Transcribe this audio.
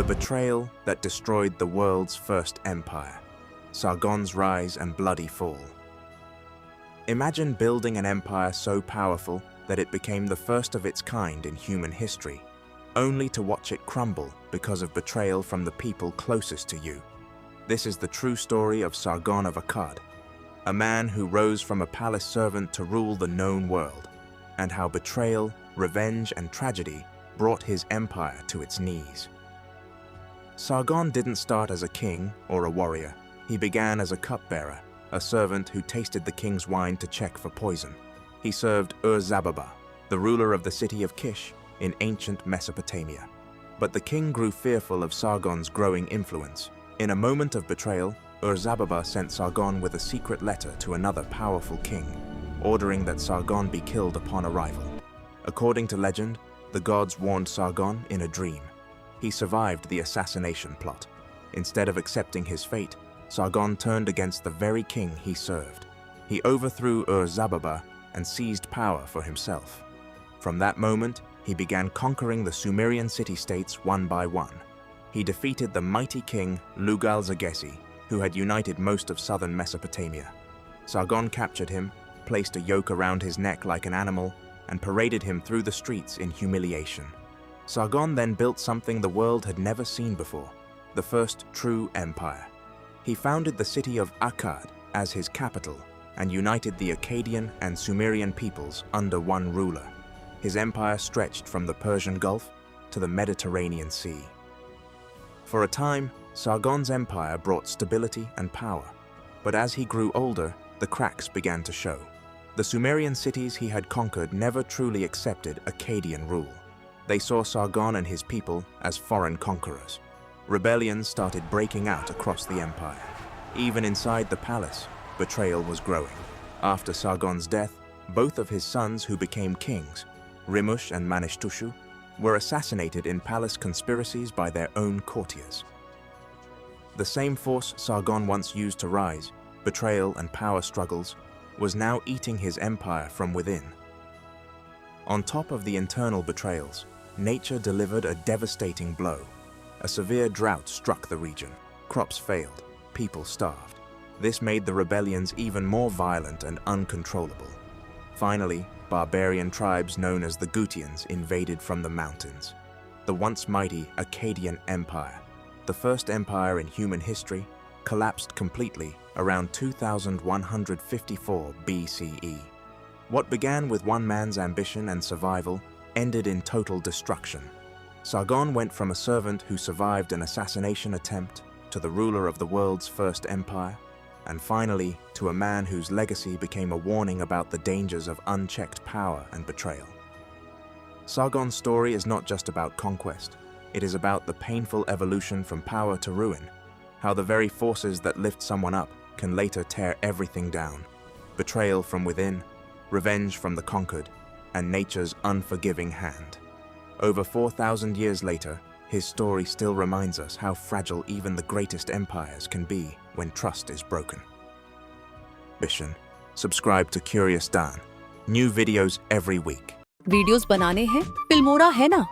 The betrayal that destroyed the world's first empire, Sargon's rise and bloody fall. Imagine building an empire so powerful that it became the first of its kind in human history, only to watch it crumble because of betrayal from the people closest to you. This is the true story of Sargon of Akkad, a man who rose from a palace servant to rule the known world, and how betrayal, revenge, and tragedy brought his empire to its knees. Sargon didn't start as a king or a warrior. He began as a cupbearer, a servant who tasted the king's wine to check for poison. He served Ur-Zababa, the ruler of the city of Kish in ancient Mesopotamia. But the king grew fearful of Sargon's growing influence. In a moment of betrayal, Ur-Zababa sent Sargon with a secret letter to another powerful king, ordering that Sargon be killed upon arrival. According to legend, the gods warned Sargon in a dream. He survived the assassination plot. Instead of accepting his fate, Sargon turned against the very king he served. He overthrew Ur-Zababa and seized power for himself. From that moment, he began conquering the Sumerian city-states one by one. He defeated the mighty king Lugal-Zaggisi, who had united most of southern Mesopotamia. Sargon captured him, placed a yoke around his neck like an animal, and paraded him through the streets in humiliation. Sargon then built something the world had never seen before, the first true empire. He founded the city of Akkad as his capital and united the Akkadian and Sumerian peoples under one ruler. His empire stretched from the Persian Gulf to the Mediterranean Sea. For a time, Sargon's empire brought stability and power, but as he grew older, the cracks began to show. The Sumerian cities he had conquered never truly accepted Akkadian rule. They saw Sargon and his people as foreign conquerors. Rebellions started breaking out across the empire. Even inside the palace, betrayal was growing. After Sargon's death, both of his sons who became kings, Rimush and Manishtushu, were assassinated in palace conspiracies by their own courtiers. The same force Sargon once used to rise, betrayal and power struggles, was now eating his empire from within. On top of the internal betrayals, nature delivered a devastating blow. A severe drought struck the region. Crops failed, people starved. This made the rebellions even more violent and uncontrollable. Finally, barbarian tribes known as the Gutians invaded from the mountains. The once mighty Akkadian Empire, the first empire in human history, collapsed completely around 2154 BCE. What began with one man's ambition and survival ended in total destruction. Sargon went from a servant who survived an assassination attempt to the ruler of the world's first empire, and finally to a man whose legacy became a warning about the dangers of unchecked power and betrayal. Sargon's story is not just about conquest. It is about the painful evolution from power to ruin, how the very forces that lift someone up can later tear everything down. Betrayal from within, revenge from the conquered, and nature's unforgiving hand. Over 4,000 years later, his story still reminds us how fragile even the greatest empires can be when trust is broken. Subscribe to CuriousDAN. New videos every week. Videos बनाने हैं, Filmora है ना।